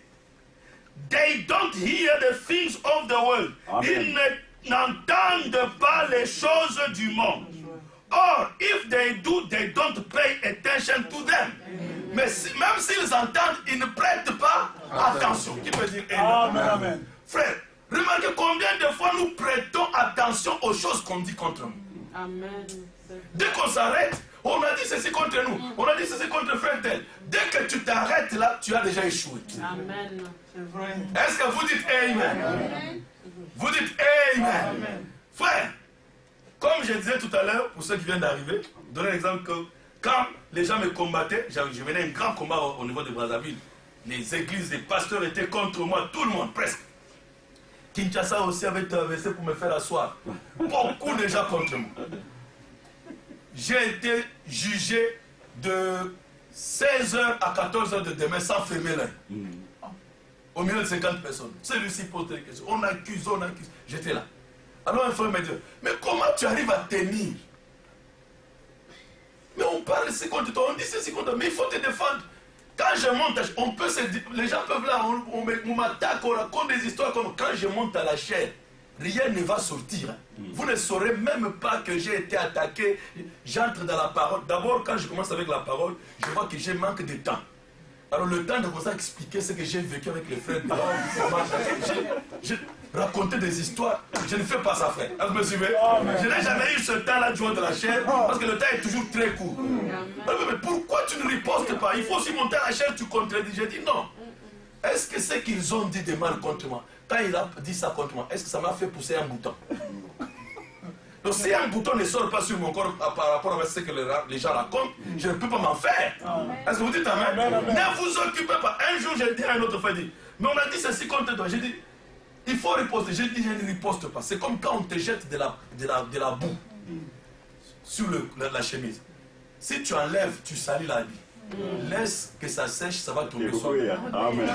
They don't hear the things of the world. Amen. Ils n'entendent pas les choses du monde. Or, if they do, they don't pay attention to them. Mais même s'ils entendent, ils ne prêtent pas attention. Qui peut dire amen? Amen. Amen. Frère, remarquez combien de fois nous prêtons attention aux choses qu'on dit contre nous. Amen. Dès qu'on s'arrête, on a dit ceci contre nous, on a dit ceci contre frère tel. Dès que tu t'arrêtes là, tu as déjà échoué. Amen. C'est vrai. Est-ce que vous dites amen? Vous dites amen. Frère, comme je disais tout à l'heure, pour ceux qui viennent d'arriver, donner l'exemple que quand les gens me combattaient, je menais un grand combat au niveau de Brazzaville. Les églises, les pasteurs étaient contre moi, tout le monde, presque. Kinshasa aussi avait traversé pour me faire asseoir. Beaucoup de gens contre moi. J'ai été jugé de 16h à 14h de demain sans fermer l'œil. Au milieu de 50 personnes. Celui-ci pose des questions. On accuse, on accuse. J'étais là. Alors un frère me dit, mais comment tu arrives à tenir? Mais on parle ceci contre toi, on dit ceci contre toi, mais il faut te défendre. Quand je monte, on peut se dire, les gens peuvent là, on m'attaque, on raconte des histoires comme quand je monte à la chair, rien ne va sortir. Vous ne saurez même pas que j'ai été attaqué. J'entre dans la parole. D'abord, quand je commence avec la parole, je vois que j'ai manque de temps. Alors le temps de vous expliquer ce que j'ai vécu avec les frères, j'ai raconté des histoires, je ne fais pas ça, frère. Vous me suivez? Je n'ai jamais eu ce temps-là de jouer de la chair, parce que le temps est toujours très court. Mais pourquoi tu ne ripostes pas? Il faut aussi monter à la chair, tu contredis. J'ai dit non. Est-ce que ce qu'ils ont dit de mal contre moi, quand il a dit ça contre moi, est-ce que ça m'a fait pousser un bouton? Donc si un bouton ne sort pas sur mon corps par rapport à ce que les gens racontent, je ne peux pas m'en faire. Est-ce que vous dites amen? Ne vous occupez pas. Un jour, j'ai dit à un autre frère, mais on a dit ceci contre toi. J'ai dit, il faut riposter. J'ai dit, je ne riposte pas. C'est comme quand on te jette de la boue sur la chemise. Si tu enlèves, tu salis la vie. Laisse que ça sèche, ça va tomber sur toi. Amen.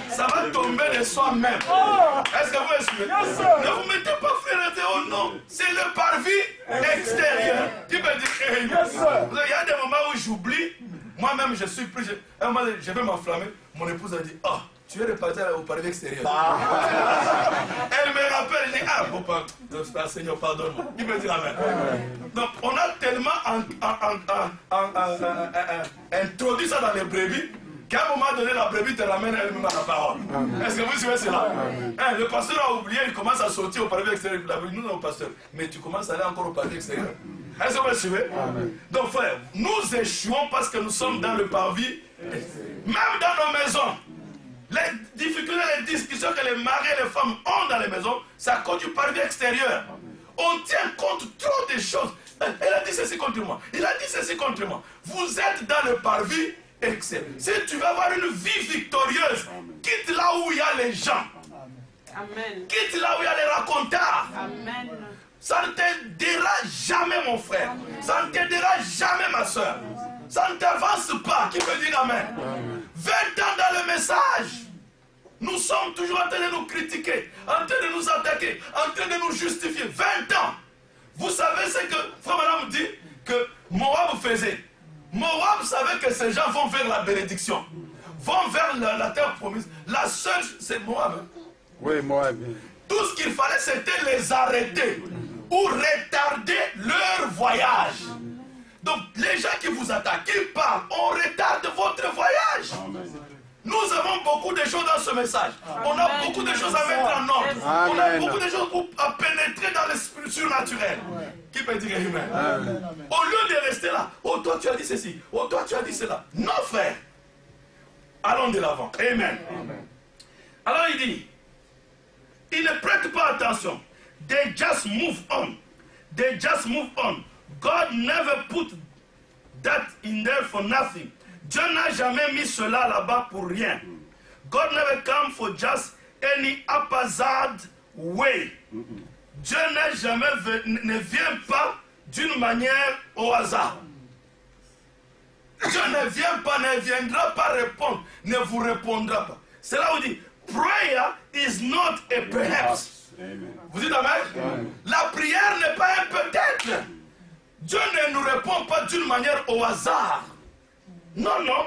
Ça va tomber de soi-même. Est-ce que vous me suivez? Ne vous mettez pas frère au nom. C'est le parvis extérieur qui me dit amen. Il y a des moments où j'oublie. Moi-même, je suis plus. Un moment, je vais m'enflammer. Mon épouse a dit, oh, tu es reparti au parvis extérieur. Elle me rappelle, je dis, ah, bon, pardon, Seigneur, pardonne-moi. Il me dit amen. Donc, on a tellement introduit ça dans les brebis qu'à un moment donné, la brebis te ramène elle-même à la parole. Est-ce que vous suivez cela? Le pasteur a oublié, il commence à sortir au parvis extérieur. Nous, non, pasteur, mais tu commences à aller encore au parvis extérieur. Est-ce que vous me suivez? Donc, frère, nous échouons parce que nous sommes dans le parvis. Même dans nos maisons, les difficultés, les discussions que les maris et les femmes ont dans les maisons, c'est à cause du parvis extérieur. On tient compte trop des choses. Elle a dit ceci contre moi. Il a dit ceci contre moi. Vous êtes dans le parvis extérieur. Si tu veux avoir une vie victorieuse, quitte là où il y a les gens. Amen. Quitte là où il y a les racontars. Amen. Ça ne t'aidera jamais, mon frère. Ça ne t'aidera jamais, ma soeur. Ça ne t'avance pas. Qui peut dire amen? 20 ans dans le message. Nous sommes toujours en train de nous critiquer, en train de nous attaquer, en train de nous justifier. 20 ans. Vous savez ce que Frère Branham dit que Moab faisait. Moab savait que ces gens vont vers la bénédiction, vont vers la terre promise. La seule, c'est Moab. Oui, Moab. Tout ce qu'il fallait, c'était les arrêter ou retarder leur voyage. Donc, les gens qui vous attaquent, qui parlent, on retarde votre voyage. Amen. Nous avons beaucoup de choses dans ce message. On a beaucoup de choses à mettre en ordre. On a beaucoup de choses à pénétrer dans l'esprit surnaturel. Qui peut dire amen? Au lieu de rester là, oh toi tu as dit ceci, oh toi tu as dit cela. Non frère. Allons de l'avant. Amen. Alors il dit, ils ne prêtent pas attention. They just move on. They just move on. God never put that in there for nothing. Dieu n'a jamais mis cela là-bas pour rien. God never come for just any haphazard way. Dieu ne vient pas d'une manière au hasard. Dieu ne viendra pas répondre, ne vous répondra pas. C'est là où il dit, prayer is not a perhaps. Amen. Vous dites amen? La prière n'est pas un peut-être. Dieu ne nous répond pas d'une manière au hasard. Non, non.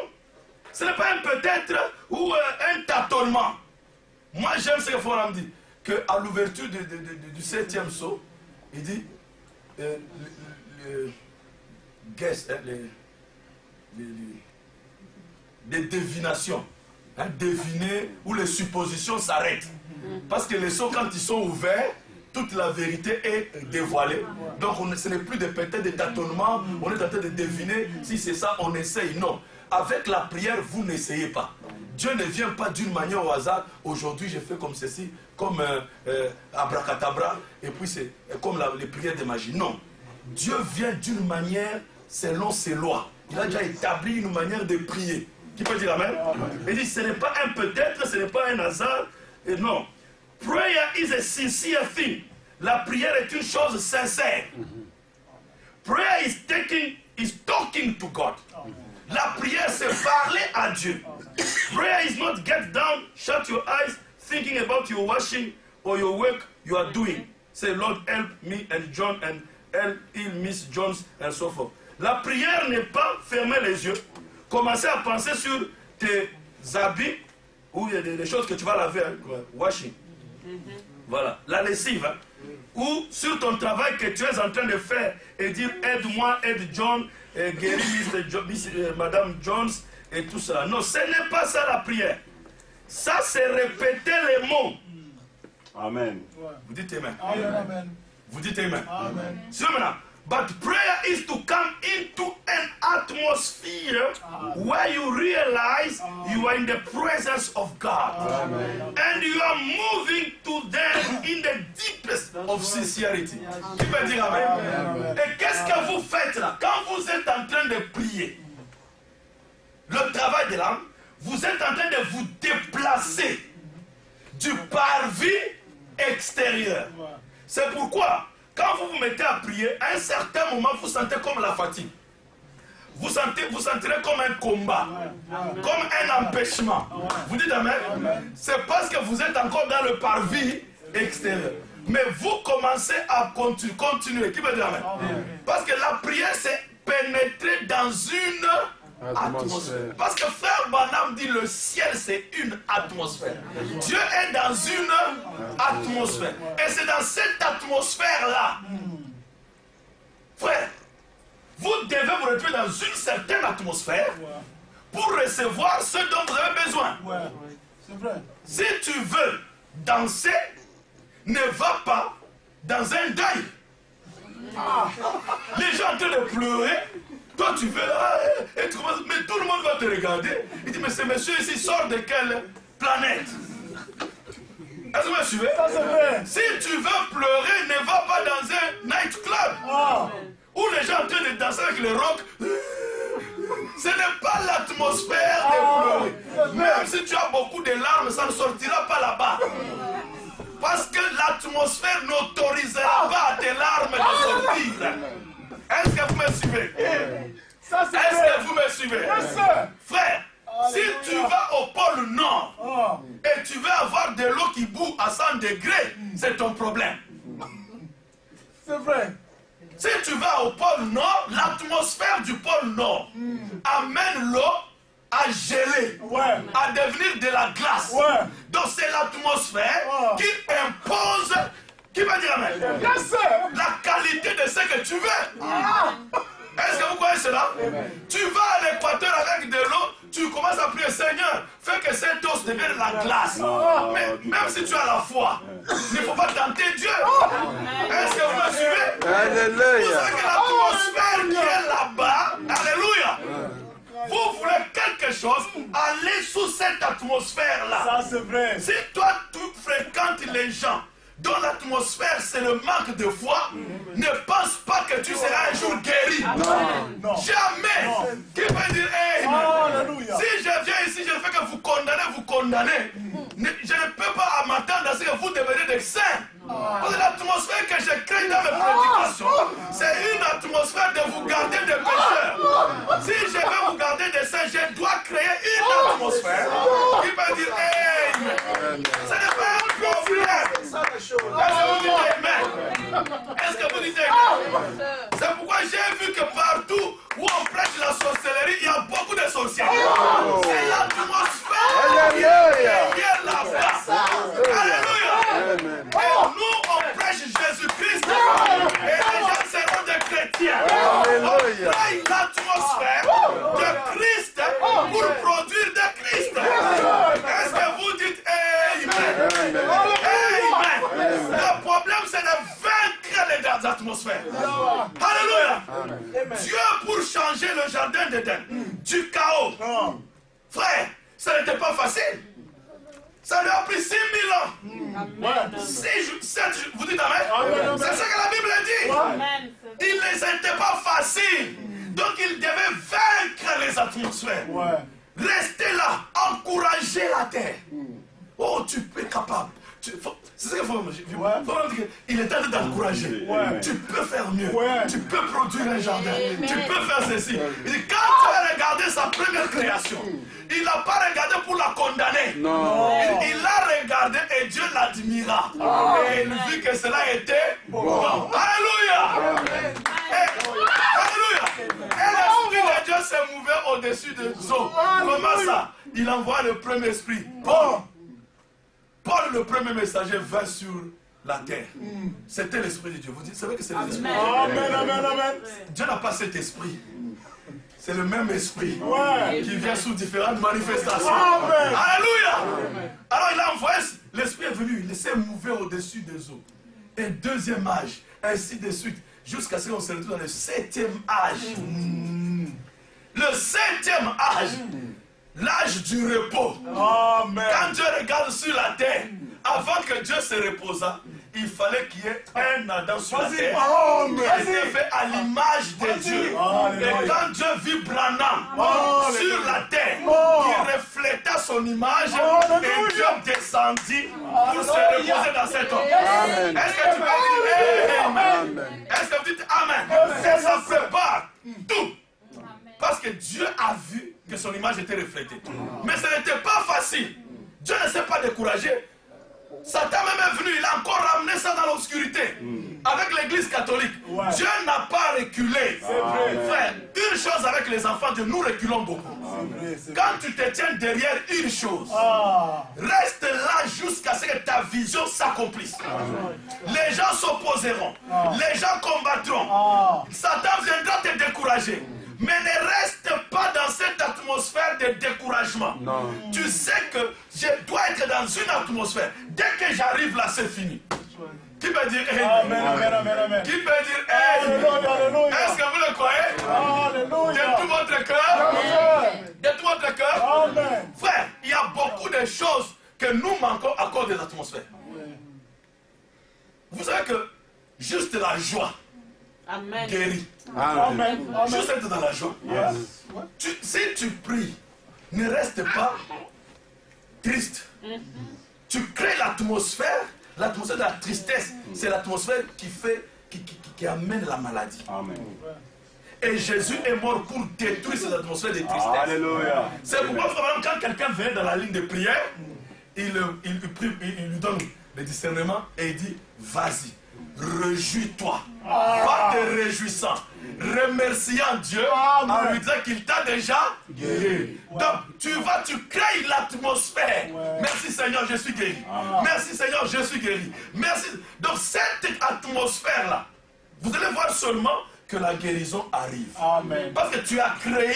Ce n'est pas un peut-être ou un tâtonnement. Moi, j'aime ce que Forum dit. Qu'à l'ouverture du 7e sceau, il dit les divinations. Hein, deviner où les suppositions s'arrêtent. Parce que les sceaux, quand ils sont ouverts, toute la vérité est dévoilée. Donc ce n'est plus de peut-être des tâtonnements. On est en train de deviner si c'est ça, on essaye. Non. Avec la prière, vous n'essayez pas. Dieu ne vient pas d'une manière au hasard. Aujourd'hui, je fais comme ceci, comme abracadabra, et puis c'est comme les prières de magie. Non. Dieu vient d'une manière selon ses lois. Il a déjà établi une manière de prier. Qui peut dire amen? Il dit, ce n'est pas un peut-être, ce n'est pas un hasard. Et non. Prayer is a sincere thing. La prière est une chose sincère. Prayer is talking to God. La prière, c'est parler à Dieu. Prayer is not get down, shut your eyes, thinking about your washing or your work you are doing. Say, Lord, help me and John and heal Miss Jones and so forth. La prière n'est pas fermer les yeux, commencer à penser sur tes habits ou des choses que tu vas laver, hein, washing. Voilà, la lessive. Hein. Ou sur ton travail que tu es en train de faire et dire aide-moi, aide John, guéris Madame Jones et tout cela. Non, ce n'est pas ça la prière. Ça, c'est répéter les mots. Amen. Vous dites amen. Amen. Vous dites amen. Amen. C'est maintenant. But prayer is to come into an atmosphere where you realize you are in the presence of God. Amen. And you are moving to them in the deepest of sincerity. Qui peut dire amen? Amen. Et qu'est-ce que vous faites là? Quand vous êtes en train de prier, le travail de l'âme, vous êtes en train de vous déplacer du parvis extérieur. C'est pourquoi, quand vous vous mettez à prier, à un certain moment, vous sentez comme la fatigue. Vous sentirez comme un combat, comme un empêchement. Vous dites amen? C'est parce que vous êtes encore dans le parvis extérieur. Mais vous commencez à continuer. Qui veut dire amen? Parce que la prière, c'est pénétrer dans une atmosphère. Parce que frère Branham dit le ciel c'est une atmosphère. Dieu est dans une atmosphère. Et c'est dans cette atmosphère-là, frère, vous devez vous retrouver dans une certaine atmosphère pour recevoir ce dont vous avez besoin. C'est vrai. Si tu veux danser, ne va pas dans un deuil. Les gens en train de pleurer. Toi tu veux, et tu commences, mais tout le monde va te regarder. Il dit, mais ce monsieur ici sort de quelle planète? Est-ce que vous me suivez? Ça c'est vrai. Si tu veux pleurer, ne va pas dans un nightclub où les gens en train de danser avec le rock. Ce n'est pas l'atmosphère de pleurer. Même si tu as beaucoup de larmes, ça ne sortira pas là-bas. Parce que l'atmosphère n'autorisera pas tes larmes de sortir. Est-ce que vous me suivez? Est-ce que vous me suivez? Frère, si tu vas au pôle Nord et tu veux avoir de l'eau qui bout à 100 degrés, c'est ton problème. C'est vrai. Si tu vas au pôle Nord, l'atmosphère du pôle Nord amène l'eau à geler, à devenir de la glace. Donc c'est l'atmosphère qui impose. Qui va dire amen? La qualité de ce que tu veux. Est-ce que vous connaissez cela? Tu vas à l'équateur avec de l'eau, tu commences à prier, Seigneur, fais que cette eau devienne la glace. Mais même si tu as la foi, il ne faut pas tenter Dieu. Est-ce que vous me suivez? Alléluia. Vous savez que l'atmosphère qui est là-bas, alléluia. Vous voulez quelque chose, allez sous cette atmosphère-là. Ça c'est vrai. Si toi tu fréquentes les gens dont l'atmosphère c'est le manque de foi, ne pense pas que tu seras un jour guéri. Non. Jamais. Qui peut dire Amen? Alléluia. Si je viens ici, je ne fais que vous condamnez. Je ne peux pas m'attendre à ce que vous deveniez des saints. Parce que l'atmosphère que je crée dans mes prédications, c'est une atmosphère de vous garder des pécheurs. Si je veux vous garder des saints, je dois créer une atmosphère qui va dire Amen. Ce n'est pas un problème. Est-ce que vous dites Amen? Est-ce que vous dites Amen? C'est pourquoi j'ai vu que partout où on prêche la sorcellerie, il y a beaucoup de sorciers. C'est l'atmosphère qui est là-bas. Alléluia. Et nous, on prêche Jésus-Christ et les gens seront des chrétiens. On crée l'atmosphère de Christ pour produire de Christ. Est-ce que vous dites Amen? Amen. Le problème, c'est de vaincre les atmosphères. Alléluia. Dieu, pour changer le jardin d'Éden du chaos, frère, ça n'était pas facile. Ça lui a pris 6000 ans. Amen. 7 jours. Vous dites Amen? C'est ce que la Bible dit. Amen. Il ne s'était pas facile. Donc il devait vaincre les atmosphères. Rester là, encourager la terre. Oh, tu es capable. C'est ce qu'il faut dire. Il est en train d'encourager. Tu peux faire mieux. Tu peux produire un jardin. Tu peux faire ceci. Il dit, quand tu as regardé sa première création, il n'a pas regardé pour la condamner. Non. Il l'a regardé et Dieu l'admira. Et il vit que cela était bon. Alléluia. Alléluia. Et l'Esprit de Dieu s'est mouvé au-dessus de eaux. Comment ça? Il envoie le premier esprit. Bon. Paul, le premier messager, vint sur la terre. C'était l'Esprit de Dieu. Vous savez que c'est l'Esprit. Amen, amen, amen. Dieu n'a pas cet esprit. C'est le même esprit qui vient sous différentes manifestations. Amen. Alléluia. Alors il a envoyé, l'Esprit est venu, il s'est mouvé au-dessus des eaux. Et deuxième âge, ainsi de suite, jusqu'à ce qu'on se retrouve dans le 7e âge. Le 7e âge. L'âge du repos. Amen. Quand Dieu regarde sur la terre, avant que Dieu se reposa, il fallait qu'il y ait un Adam sur la terre qui était fait à l'image de Dieu. Et quand Dieu vit Branham sur la terre, il refléta son image et Dieu descendit pour se reposer dans cet homme. Est-ce que tu peux dire Amen? Est-ce que vous dites Amen? Et ça prépare tout. Parce que Dieu a vu que son image était reflétée. Mais ce n'était pas facile. Dieu ne s'est pas découragé. Satan même est venu, il a encore ramené ça dans l'obscurité. Avec l'église catholique. Dieu n'a pas reculé. Frère, une chose avec les enfants, nous reculons beaucoup. Quand tu te tiens derrière une chose, reste là jusqu'à ce que ta vision s'accomplisse. Les gens s'opposeront. Les gens combattront. Satan viendra te décourager. Mais ne reste pas dans cette atmosphère de découragement. Non. Tu sais que je dois être dans une atmosphère. Dès que j'arrive là, c'est fini. Qui peut dire Amen? Amen, amen, amen. Qui peut dire Amen? Est-ce que vous le croyez? Alléluia. De tout votre cœur? De tout votre cœur? Amen. Frère, il y a beaucoup de choses que nous manquons à cause des atmosphères. Vous savez que juste la joie guérit. Amen. Juste être dans la joie. Si tu pries, ne reste pas triste. Tu crées l'atmosphère de la tristesse. C'est l'atmosphère qui amène la maladie. Amen. Et Jésus est mort pour détruire cette atmosphère de tristesse. Alléluia. C'est pourquoi quand quelqu'un vient dans la ligne de prière, il lui donne le discernement et il dit, vas-y. Réjouis-toi, va te réjouissant, remerciant Dieu en lui disant qu'il t'a déjà guéri. Donc tu crées l'atmosphère. Merci Seigneur, je suis guéri. Merci Seigneur, je suis guéri. Merci. Donc cette atmosphère-là, vous allez voir seulement que la guérison arrive. Amen. Parce que tu as créé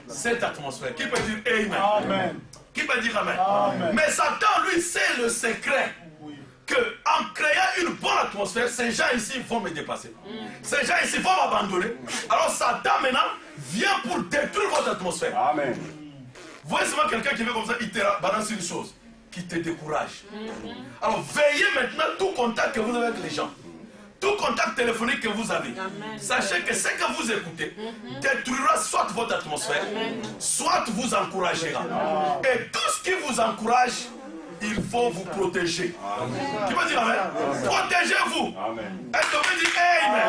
cette atmosphère. Qui peut dire Amen? Amen. Qui peut dire Amen? Amen. Mais Satan, lui, c'est le secret. En créant une bonne atmosphère, ces gens ici vont me dépasser. Ces gens ici vont m'abandonner. Alors Satan maintenant vient pour détruire votre atmosphère. Amen. Vous voyez souvent quelqu'un qui veut comme ça, il te balance une chose qui te décourage. Alors veillez maintenant tout contact que vous avez avec les gens. tout contact téléphonique que vous avez, Amen. sachez que ce que vous écoutez détruira soit votre atmosphère, soit vous encouragera. Et tout ce qui vous encourage, il faut vous protéger. Qui veut dire Amen? Protégez-vous. Est-ce que vous pouvez dire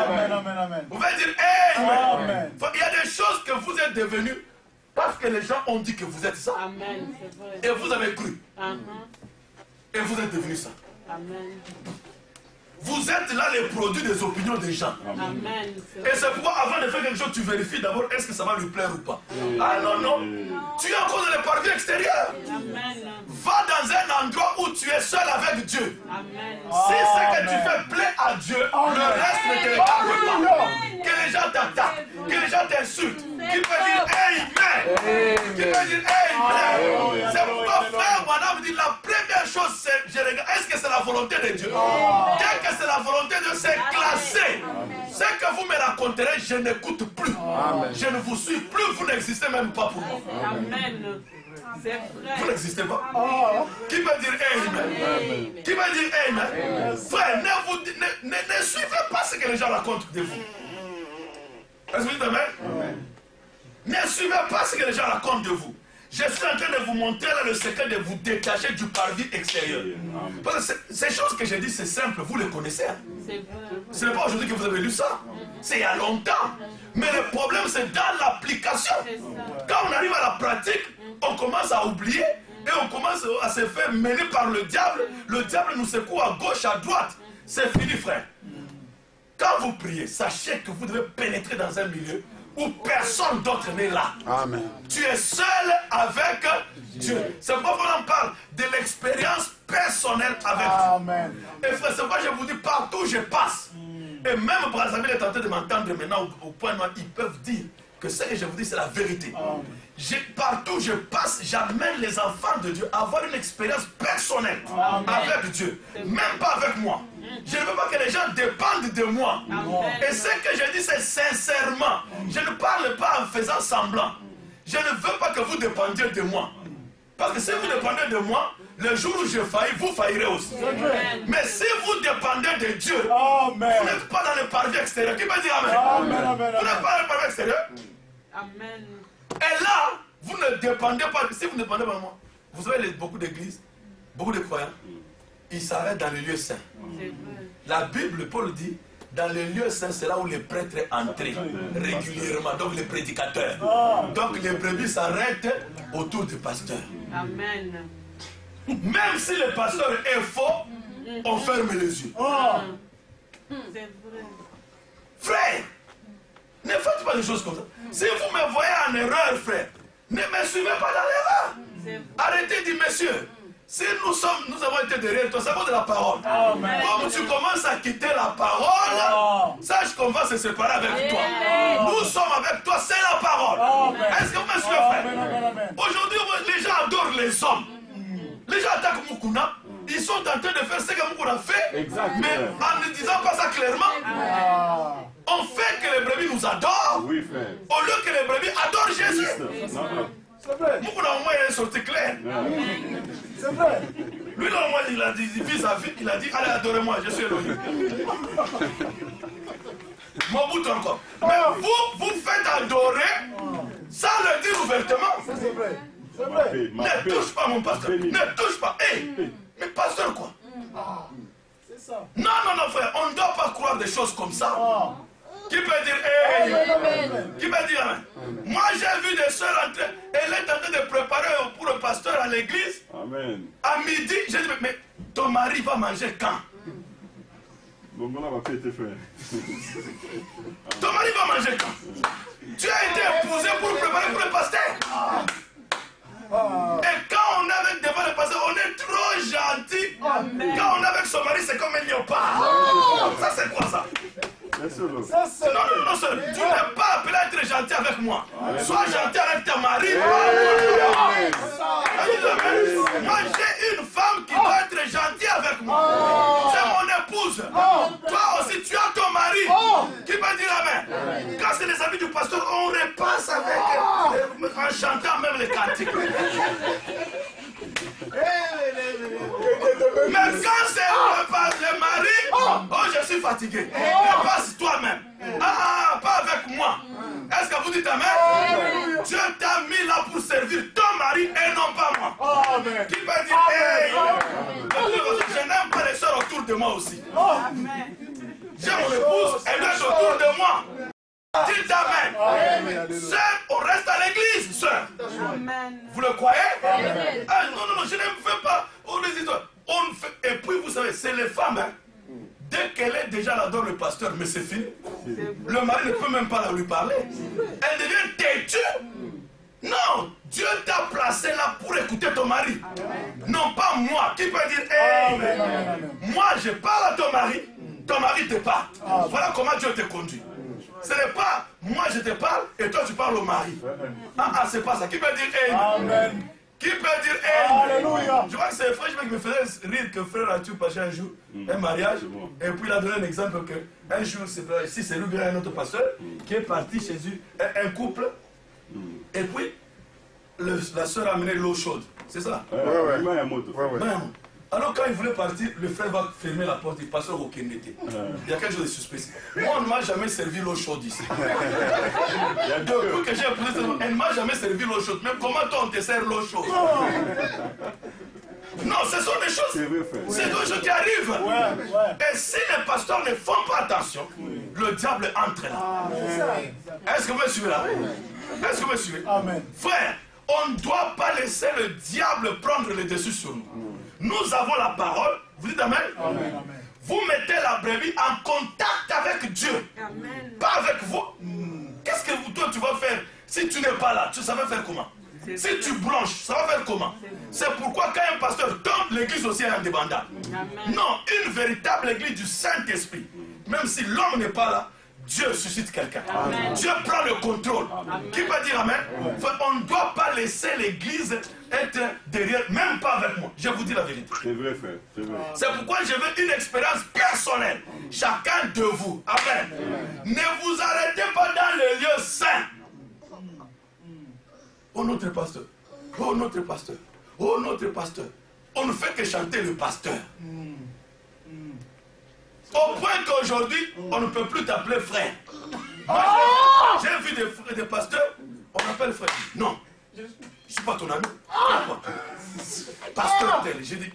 Amen? Amen, amen. Vous pouvez dire Amen. Amen. Il y a des choses que vous êtes devenus parce que les gens ont dit que vous êtes ça. Amen, c'est vrai. Et vous avez cru. Et vous êtes devenu ça. Amen. Vous êtes là les produits des opinions des gens. Amen. Et c'est pourquoi avant de faire quelque chose, tu vérifies d'abord est-ce que ça va lui plaire ou pas. Ah non, non. Tu es encore dans les parvis extérieurs. Amen. Va dans un endroit où tu es seul avec Dieu. Amen. Si ce que tu fais plaît à Dieu, le reste ne te regarde pas. Que les gens t'attaquent, que les gens t'insultent, qui peut dire Amen. Qui peut dire Amen. C'est pourquoi frère, madame dit la première chose, c'est je regarde, est-ce que c'est la volonté de Dieu? Dès que c'est la volonté de Dieu, c'est classé. Ce que vous me raconterez, je n'écoute plus. Je ne vous suis plus, vous n'existez même pas pour moi. Amen. C'est Vous vrai. n'existez pas. Qui peut dire Amen? Qui peut dire Amen? Frère, ne suivez pas ce que les gens racontent de vous. Est-ce que vous dites Amen? Ne suivez pas ce que les gens racontent de vous. Je suis en train de vous montrer là le secret de vous détacher du parvis extérieur. Parce que ces choses que j'ai dit, c'est simple, vous les connaissez. Hein? C'est vrai. Ce n'est pas aujourd'hui que vous avez lu ça. C'est il y a longtemps. Mais le problème, c'est dans l'application. Quand on arrive à la pratique, on commence à oublier et on commence à se faire mener par le diable. Le diable nous secoue à gauche, à droite. C'est fini, frère. Quand vous priez, sachez que vous devez pénétrer dans un milieu où personne d'autre n'est là. Amen. Tu es seul avec Dieu. C'est pourquoi on en parle de l'expérience personnelle avec Dieu. Amen. Et frère, c'est pourquoi je vous dis partout où je passe. Et même Brazzaville est tenté de m'entendre maintenant au point où ils peuvent dire que ce que je vous dis c'est la vérité. Partout où je passe, j'amène les enfants de Dieu à avoir une expérience personnelle avec Dieu. Même pas avec moi. Je ne veux pas que les gens dépendent de moi. Et ce que je dis c'est sincèrement. Je ne parle pas en faisant semblant. Je ne veux pas que vous dépendiez de moi. Parce que si vous dépendez de moi, le jour où je faillis, vous faillirez aussi. Mais si vous dépendez de Dieu, vous n'êtes pas dans le parvis extérieur. Qui peut dire Amen? Vous n'êtes pas dans le parvis extérieur. Amen. Et là, vous ne dépendez pas. Si vous ne dépendez pas de moi, vous avez beaucoup d'églises, beaucoup de croyants, ils s'arrêtent dans les lieux saints. C'est vrai. La Bible, Paul dit, dans les lieux saints, c'est là où les prêtres entrent régulièrement, donc les prédicateurs. Donc les brebis s'arrêtent autour du pasteur. Amen. Même si le pasteur est faux, on ferme les yeux. C'est vrai. Frère, ne faites pas des choses comme ça. Si vous me voyez en erreur, frère, ne me suivez pas dans l'erreur. Arrêtez de dire, monsieur, si nous avons été derrière toi, ça vaut de la parole. Comme tu commences à quitter la parole, sache qu'on va se séparer avec toi. Nous sommes avec toi, c'est la parole. Est-ce que vous me suivez, frère? Aujourd'hui, les gens adorent les hommes. Les gens attaquent Mukuna. Ils sont en train de faire ce que Mukuna fait, mais en ne disant pas ça clairement. On fait que les brebis nous adorent, au lieu que les brebis adorent Jésus. C'est vrai. Mukuna, au moins, il est sorti clair. C'est vrai. Lui, là, au moins, il a dit, il vit sa vie, il a dit, allez, adorez-moi, je suis Elohim. Mon bout encore. Mais vous faites adorer sans le dire ouvertement. C'est vrai. C'est vrai. Ne touche pas mon pasteur. Ne touche pas. Hey, mais pasteur quoi? C'est ça. Non, non, non, frère, on ne doit pas croire des choses comme ça. Qui peut dire hey? Qui peut dire amen? Moi, j'ai vu des soeurs entrer. Elle est en train de préparer pour le pasteur à l'église. Amen. À midi, j'ai dit, mais ton mari va manger quand? Donc on va faire tes frères. Ton mari va manger quand? Tu as été épousé pour préparer pour le pasteur. Et quand on est avec devant le pasteur, on est trop gentil. Quand on est avec son mari, c'est comme un léopard. Ça, c'est quoi ça? Non, non, non, tu n'es pas appelé à être gentil avec moi. Sois gentil avec ta mari. Moi, j'ai une femme qui doit être gentille avec moi. C'est mon épouse. Toi aussi, tu as ton mari. Qui peut dire amen? Quand c'est les amis du pasteur, on repasse avec, en chantant même les cantiques. Mais quand c'est le mari, oh, je suis suis fatigué. Mais passe toi-même. Ah, pas avec moi. Est-ce que vous dites amen? Dieu t'a mis là pour servir ton mari et non pas moi. Amen. Qui peut dire, hey, je n'aime pas les soeurs autour de moi aussi. Amen. J'ai mon épouse, elle est autour de moi. Dites amen. Sœur, on reste à l'église, sœur. Amen. Vous le croyez? Ah, non, je ne fais pas. On fait. Et puis, vous savez, c'est les femmes. Hein. Dès qu'elle est déjà là dans le pasteur, mais c'est fini. Le mari ne peut même pas lui parler. Elle devient têtue. Non, Dieu t'a placé là pour écouter ton mari. Non pas moi. Qui peut dire, hey, moi je parle à ton mari te parle. Voilà comment Dieu te conduit. Ce n'est pas moi je te parle et toi tu parles au mari. Ah, c'est pas ça. Qui peut dire, hey, Amen. qui peut dire, hey, Alléluia. je crois que c'est le frère qui me faisait rire que frère Arthur passait un jour, un mariage, et puis il a donné un exemple que un jour, si c'est lui bien un autre pasteur, qui est parti chez lui, un couple, et puis la soeur a amené l'eau chaude, c'est ça? Vraiment. Alors quand il voulait partir, le frère va fermer la porte, il passe au Kenete. Il y a quelque chose de suspect. Moi, on ne m'a jamais servi l'eau chaude ici. Depuis que j'ai appris ça, elle ne m'a jamais servi l'eau chaude. Même comment toi on te sert l'eau chaude? Non, ce sont des choses, c'est des choses qui arrivent. Et si les pasteurs ne font pas attention, le diable entre là. Est-ce que vous me suivez là? Est-ce que vous me suivez? Amen. Frère, on ne doit pas laisser le diable prendre le dessus sur nous. Nous avons la parole. Vous dites amen? Amen. Vous mettez la brebis en contact avec Dieu. Amen. Pas avec vous. Qu'est-ce que toi tu vas faire si tu n'es pas là? Ça va faire comment? Si tu blanches, ça va faire comment? C'est pourquoi quand un pasteur tombe, l'église aussi est indépendante. Non, une véritable église du Saint-Esprit. Même si l'homme n'est pas là, Dieu suscite quelqu'un. Dieu prend le contrôle. Qui peut dire amen? On ne doit pas laisser l'église être derrière, même pas avec moi. Je vous dis la vérité. C'est vrai, frère. C'est vrai. C'est pourquoi je veux une expérience personnelle. Chacun de vous. Amen. Ne vous arrêtez pas dans les lieux saints. Oh notre pasteur. Oh notre pasteur. Oh notre pasteur. On ne fait que chanter le pasteur. Au point qu'aujourd'hui, on ne peut plus t'appeler frère. J'ai vu des pasteurs, on m'appelle frère. Non, je ne suis pas ton ami. Pasteur tel, j'ai dit,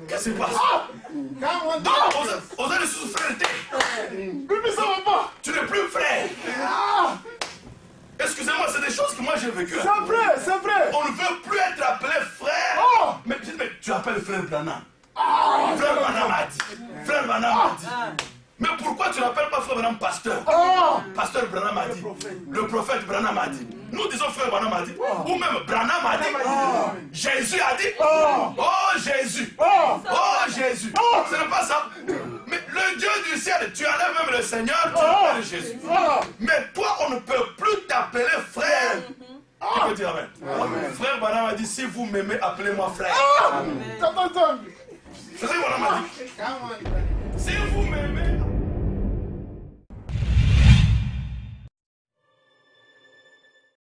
qu'est-ce qui se passe? Non, on a des sous-frères. Mais ça va pas. Tu n'es plus frère. Excusez-moi, c'est des choses que moi j'ai vécues. C'est vrai, c'est vrai. On ne veut plus être appelé frère. Mais tu appelles frère Branham. Frère Branham a dit. Frère Branham a dit. Mais pourquoi tu n'appelles pas frère Branham pasteur? Pasteur Branham a dit. Le prophète Branham a dit. Nous disons frère Branham a dit. Ou même Branham a dit. Jésus a dit. Oh Jésus. Oh Jésus. Ce n'est pas ça. Mais le Dieu du ciel, tu enlèves même le Seigneur, tu appelles Jésus. Mais toi, on ne peut plus t'appeler frère. Qui peut dire amen? Frère Branham a dit, si vous m'aimez, appelez-moi frère. Attends. C'est ça que Branham a dit. Si vous m'aimez,